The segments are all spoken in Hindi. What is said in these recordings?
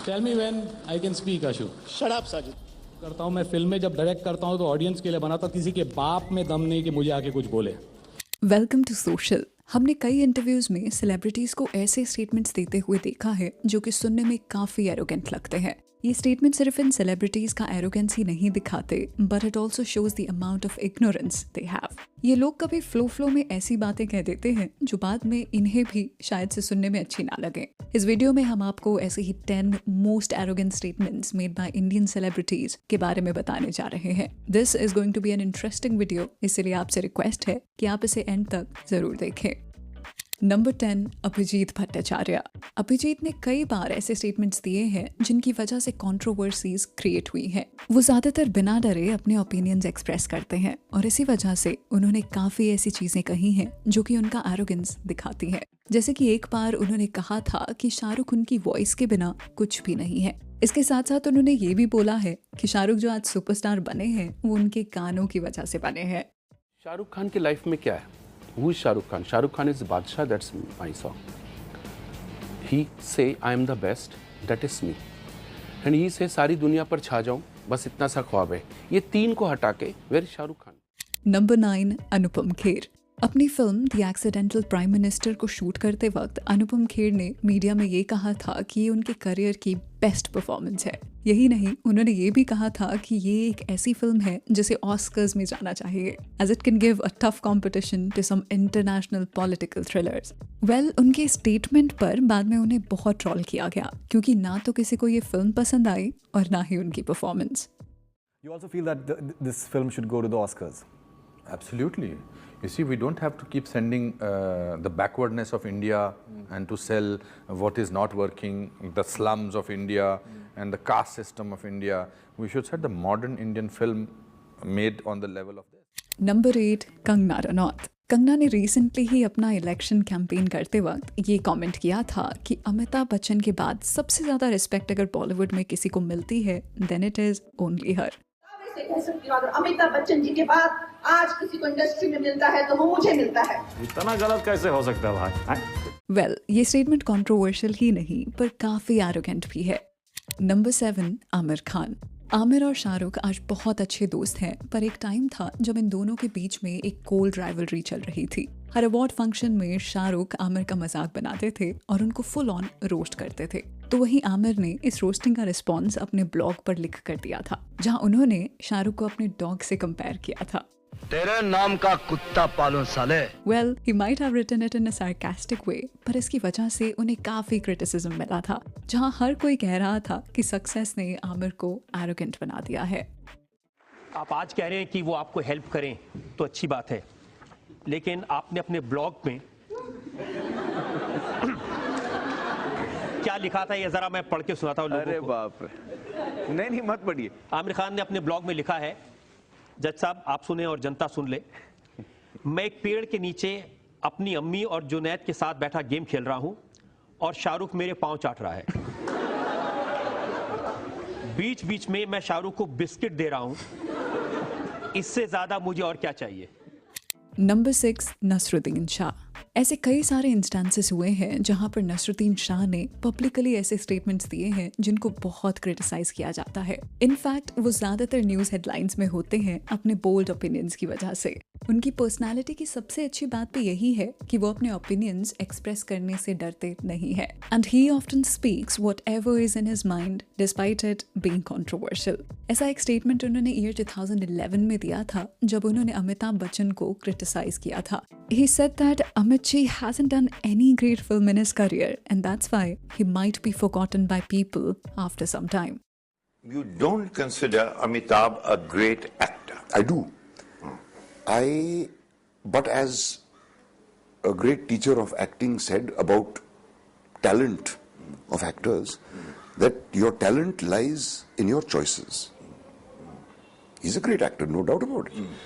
Tell me when I can speak Ashu. Shut up Sajid. करता हूँ मैं फिल्में जब डायरेक्ट करता हूँ तो ऑडियंस के लिए बनाता हूँ, किसी के बाप में दम नहीं कि मुझे आके कुछ बोले। Welcome to social. हमने कई इंटरव्यूज में सेलिब्रिटीज को ऐसे स्टेटमेंट्स देते हुए देखा है जो कि सुनने में काफी एरोगेंट लगते हैं। ये स्टेटमेंट सिर्फ इन सेलिब्रिटीज का एरोगेंस ही नहीं दिखाते, but it also shows the amount of ignorance they have. ये लोग कभी फ्लो में ऐसी बातें कह देते हैं जो बाद में इन्हें भी शायद से सुनने में अच्छी ना लगे। इस वीडियो में हम आपको ऐसे ही 10 most arrogant statements made by Indian celebrities के बारे में बताने जा रहे हैं। This is going to be an interesting video, इसलिए आपसे रिक्वेस्ट है कि आप इसे एंड तक जरूर देखें। नंबर 10, अभिजीत भट्टाचार्य। अभिजीत ने कई बार ऐसे स्टेटमेंट्स दिए हैं जिनकी वजह से कंट्रोवर्सीज क्रिएट हुई हैं। वो ज्यादातर बिना डरे अपने ओपिनियंस एक्सप्रेस करते हैं और इसी वजह से उन्होंने काफी ऐसी चीजें कही हैं जो कि उनका एरोगेंस दिखाती है। जैसे कि एक बार उन्होंने कहा था कि शाहरुख उनकी वॉइस के बिना कुछ भी नहीं है। इसके साथ साथ उन्होंने ये भी बोला है कि शाहरुख जो आज सुपरस्टार बने हैं वो उनके गानों की वजह से बने हैं। शाहरुख खान की लाइफ में क्या है? Who is Shahrukh Khan? Shahrukh Khan is Badshah, that's my song. He say I am the best, that is me. And he say सारी दुनिया पर छा जाऊं, बस इतना सा ख्वाब है। ये तीन को हटा के वेर शाहरुख खान। नंबर 9, अनुपम खेर। अपनी film the accidental prime minister को शूट करते वक्त अनुपम खेर ने मीडिया में ये कहा था कि ये उनके करियर की बेस्ट परफॉर्मेंस है। यही नहीं, उन्होंने ये भी कहा था कि ये एक ऐसी फिल्म है जिसे ऑस्कर्स में जाना चाहिए, as it can give a tough competition to some international political thrillers. Well, उनके स्टेटमेंट पर बाद में उन्हें बहुत ट्रोल किया गया क्योंकि ना तो किसी को ये फिल्म पसंद आई और ना ही उनकी performance. You also feel that this film should go to the Oscars? Absolutely. You see, we don't have to keep sending the backwardness of India and to sell what is not working, the slums of India and the caste system of India. We should set the modern Indian film made on the level of this. Number 8, Kangana Ranaut. Kangana ने रिसेंटली ही अपना इलेक्शन कैंपेन करते वक्त ये कमेंट किया था कि अमिताभ बच्चन के बाद सबसे ज्यादा रिस्पेक्ट अगर बॉलीवुड में किसी को मिलती है देन इट इज ओनली हर। कह सकती हूँ, अगर अमिताभ बच्चन जी के बाद आज किसी को इंडस्ट्री में मिलता है तो वो मुझे मिलता है। इतना गलत कैसे हो सकता है भाई? वेल, ये स्टेटमेंट कंट्रोवर्शियल ही नहीं पर काफी एरोगेंट भी है। नंबर 7, आमिर खान। आमिर और शाहरुख आज बहुत अच्छे दोस्त हैं, पर एक टाइम था जब इन दोनों के बीच में एक कोल्ड राइवलरी चल रही थी। हर अवार्ड फंक्शन में शाहरुख आमिर का मजाक बनाते थे और उनको फुल ऑन रोस्ट करते थे। तो वहीं आमिर ने इस रोस्टिंग का रिस्पॉन्स अपने ब्लॉग पर लिख कर दिया था, जहां उन्होंने शाहरुख को अपने डॉग से कंपेयर किया था। तेरे नाम का कुत्ता पालूं साले। Well, he might have written it in a sarcastic way, पर इसकी वजह से उन्हें काफी क्रिटिसिज्म मिला था, जहां हर कोई कह रहा था कि सक्सेस ने आमिर को एरोगेंट बना दिया है। आप आज कह रहे हैं कि वो आपको हेल्प करें तो अच्छी बात है, लेकिन आपने अपने ब्लॉग में क्या लिखा था ये जरा मैं पढ़ के सुनाता हूँ लोगों को। अरे बाप रे, नहीं मत पढ़िए। आमिर खान ने अपने ब्लॉग में लिखा है, जज साहब आप सुने और जनता सुन ले, मैं एक पेड़ के नीचे अपनी अम्मी और जुनैद के साथ बैठा गेम खेल रहा हूं और शाहरुख मेरे पांव चाट रहा है। बीच बीच में मैं शाहरुख को बिस्किट दे रहा हूं। इससे ज्यादा मुझे और क्या चाहिए? नंबर 6, नसरुद्दीन शाह। ऐसे कई सारे इंस्टेंसेस हुए हैं जहां पर नसरुद्दीन शाह ने पब्लिकली ऐसे स्टेटमेंट्स दिए हैं जिनको बहुत क्रिटिसाइज किया जाता है। इनफैक्ट वो ज्यादातर न्यूज हेडलाइंस में होते हैं अपने बोल्ड ओपिनियंस की वजह से। उनकी पर्सनालिटी की सबसे अच्छी बात भी यही है कि वो अपने ओपिनियंस एक्सप्रेस करने से डरते नहीं है, and he often speaks whatever is in his mind despite it being controversial. ऐसा एक स्टेटमेंट उन्होंने ईयर 2011 में दिया था जब उन्होंने अमिताभ बच्चन को क्रिटिसाइज किया था। He said that Amit Ji hasn't done any great film in his career, and that's why he might be forgotten by people after some time. You don't consider Amitabh a great actor? I do. But as a great teacher of acting said about talent of actors, that your talent lies in your choices. He's a great actor, no doubt about it.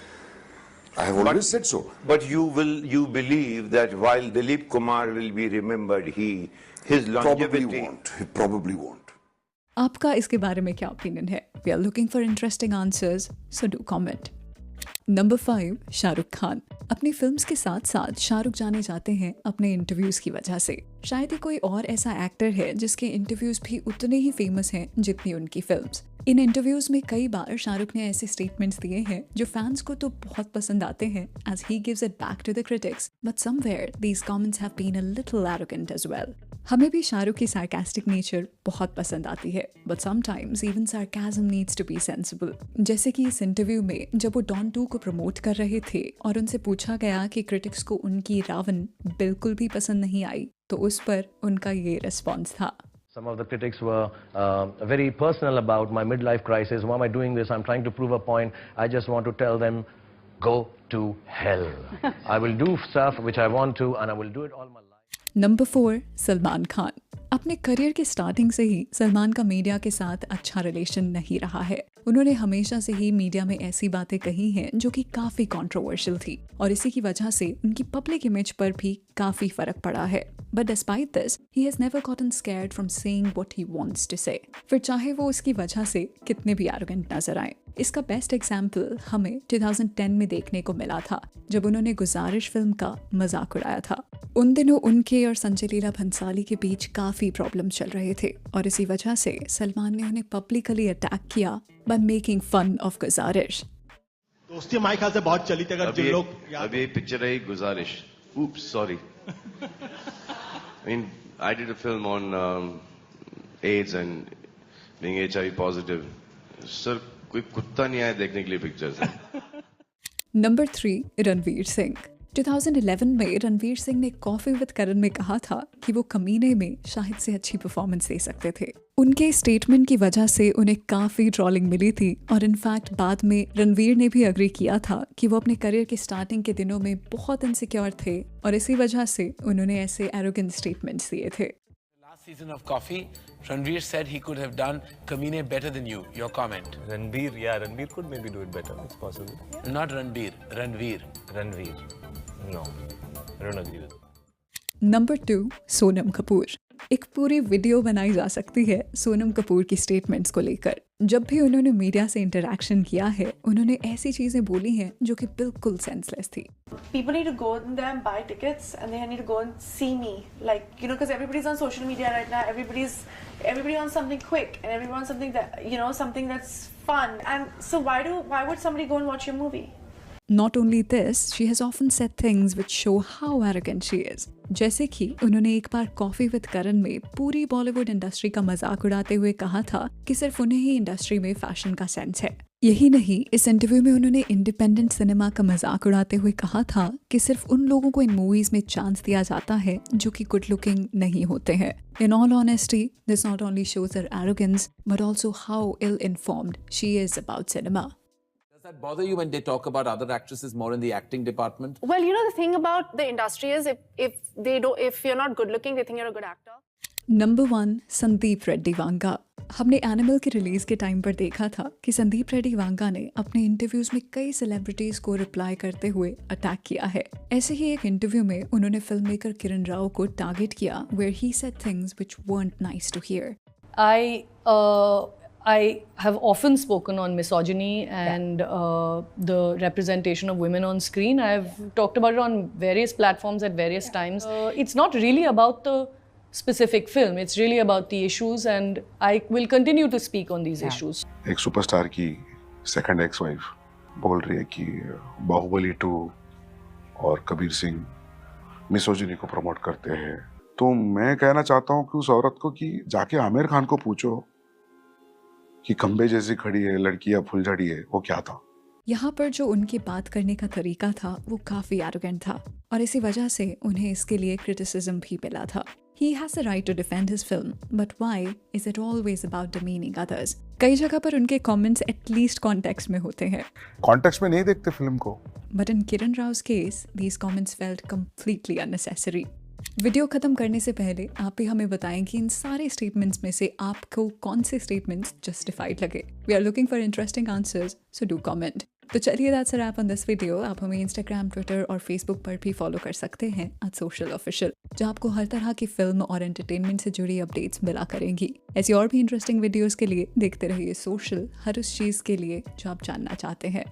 I have always said so. But you believe that while Dilip Kumar will be remembered, his longevity probably won't. आपका इसके बारे में क्या ओपिनियन है? We are looking for interesting answers, so do comment. Number 5, Shahrukh Khan. अपनी फिल्म्स के साथ साथ शाहरुख जाने जाते हैं अपने इंटरव्यूज की वजह से। शायद ही कोई और ऐसा एक्टर है जिसके इंटरव्यूज भी उतने ही फेमस हैं जितनी उनकी फिल्म्स। इन इंटरव्यूज में कई बार शाहरुख ने ऐसे स्टेटमेंट्स दिए हैं जो फैंस को तो बहुत पसंद आते हैं as he gives it back to the critics, but somewhere these comments have been a little arrogant as well. हमें भी शाहरुख की sarcastic nature बहुत पसंद आती है, but sometimes even sarcasm needs to be sensible. जैसे कि इस इंटरव्यू में जब वो डॉन 2 को प्रमोट कर रहे थे और उनसे पूछा गया कि क्रिटिक्स को उनकी रावण बिल्कुल भी पसंद नहीं आई, तो उस पर उनका ये रिस्पॉन्स था। Some of the critics were very personal about my midlife crisis. Why am I doing this? I'm trying to prove a point. I just want to tell them, go to hell. I will do stuff which I want to and I will do it all my life. Number 4, Salman Khan. अपने करियर के स्टार्टिंग से ही सलमान का मीडिया के साथ अच्छा रिलेशन नहीं रहा है। उन्होंने हमेशा से ही मीडिया में ऐसी बातें कही हैं जो कि काफी कंट्रोवर्शियल थी और इसी की वजह से उनकी पब्लिक इमेज पर भी काफी फर्क पड़ा है। But despite this, he has never gotten scared from saying what he wants to say. फिर चाहे वो उसकी वजह से कितने भी arrogant नजर आए। इसका बेस्ट एग्जाम्पल हमें 2010 में देखने को मिला था जब उन्होंने गुजारिश फिल्म का मजाक उड़ाया था। उन दिनों उनके और संजय लीला भंसाली के बीच काफी प्रॉब्लम चल रहे थे और इसी वजह से सलमान ने उन्हें पब्लिकली अटैक किया by making fun of गुजारिश। दोस्ती हमारे ख्याल से बहुत चली थी। अगर जिन लोग अभी पिक्चर रही गुजारिश, oops sorry I mean I did a film on AIDS and being HIV positive. Sir कोई कुत्ता नहीं आया देखने के लिए पिक्चर्स। नंबर 3, रणवीर सिंह। 2011 में रणवीर सिंह ने कॉफी विद करण में कहा था कि वो कमीने में शाहिद से अच्छी परफॉर्मेंस दे सकते थे। उनके स्टेटमेंट की वजह से उन्हें काफी ट्रोलिंग मिली थी और इनफैक्ट बाद में रणवीर ने भी अग्री किया था कि वो अपने करियर के स्टार्टिंग के दिनों में बहुत इनसिक्योर थे और इसी वजह से उन्होंने ऐसे एरोगेंट स्टेटमेंट्स दिए थे। Last season of Coffee, Ranveer said he could have done Kamine better than you. Your comment? Ranveer could maybe do it better. It's possible. Yeah. Not Ranveer, Ranveer. No, I don't agree with it. Number 2, Sonam Kapoor. एक पूरी वीडियो बनाई जा सकती है सोनम कपूर की स्टेटमेंट्स को लेकर। जब भी उन्होंने मीडिया से इंटरेक्शन किया है उन्होंने ऐसी चीजें बोली हैं जो कि बिल्कुल सेंसलेस थी। People need to go there and buy tickets and they need to go and see me, like, you know, because everybody's on social media right now. Everybody wants something quick and everyone wants something that, you know, something that's fun. And so why would somebody go and watch your movie? Not only this, she has often said things which show how arrogant she is. जैसे कि उन्होंने एक बार कॉफी विद करण में पूरी बॉलीवुड इंडस्ट्री का मजाक उड़ाते हुए कहा था कि सिर्फ उन्हें ही इंडस्ट्री में फैशन का सेंस है। यही नहीं, इस इंटरव्यू में उन्होंने इंडिपेंडेंट सिनेमा का मजाक उड़ाते हुए कहा था कि सिर्फ उन लोगों को इन मूवीज में चांस दिया जाता है जो कि गुड लुकिंग नहीं होते हैं। In all honesty, this not only shows her arrogance but also how ill-informed she is about cinema. Does that bother you when they talk about other actresses more in the acting department? Well, you know, the thing about the industry is if you're not good looking, they think you're a good actor. Number 1, Sandeep Reddy Vanga. हमने एनिमल के रिलीज के टाइम पर देखा था कि संदीप रेड्डी वांगा ने अपने इंटरव्यूज में कई सेलिब्रिटीज को रिप्लाई करते हुए अटैक किया है। ऐसे ही एक इंटरव्यू में उन्होंने फिल्म मेकर किरण राव को टारगेट किया where he said things which weren't nice to hear. I have often spoken on misogyny and the representation of women on screen. I have talked about it on various platforms at various times. It's not really about the specific film. It's really about the issues and I will continue to speak on these issues. एक सुपरस्टार की सेकंड एक्स वाइफ बोल रही है कि बाहुबली 2 और कबीर सिंह मिसोजिनी को प्रमोट करते हैं, तो मैं कहना चाहता हूँ कि उस औरत को कि जाके आमिर खान को पूछो कि खंबे जैसी खड़ी है लड़की या फुलझड़ी है, वो क्या था। यहाँ पर जो उनकी बात करने का तरीका था वो काफी एरोगेंट था और इसी वजह से उन्हें इसके लिए क्रिटिसिज्म भी मिला था। He has the right to defend his film, but why is it always about demeaning others? कई जगह पर उनके comments at least context में होते हैं। कॉन्टेक्स्ट में नहीं देखते फिल्म को। But in Kiran Rao's case, these comments felt completely unnecessary. Video खत्म करने से पहले आप भी हमें बताएं कि इन सारे स्टेटमेंट्स में से आपको कौन से स्टेटमेंट्स जस्टिफाइड लगे। We are looking for interesting answers, so do comment. तो चलिए that's a wrap on this video. आप हमें इंस्टाग्राम, ट्विटर और फेसबुक पर भी फॉलो कर सकते हैं @socialofficial, जहाँ आपको हर तरह की फिल्म और एंटरटेनमेंट से जुड़ी अपडेट्स मिला करेंगी। ऐसी और भी इंटरेस्टिंग वीडियोस के लिए देखते रहिए सोशल, हर उस चीज़ के लिए जो आप जानना चाहते हैं।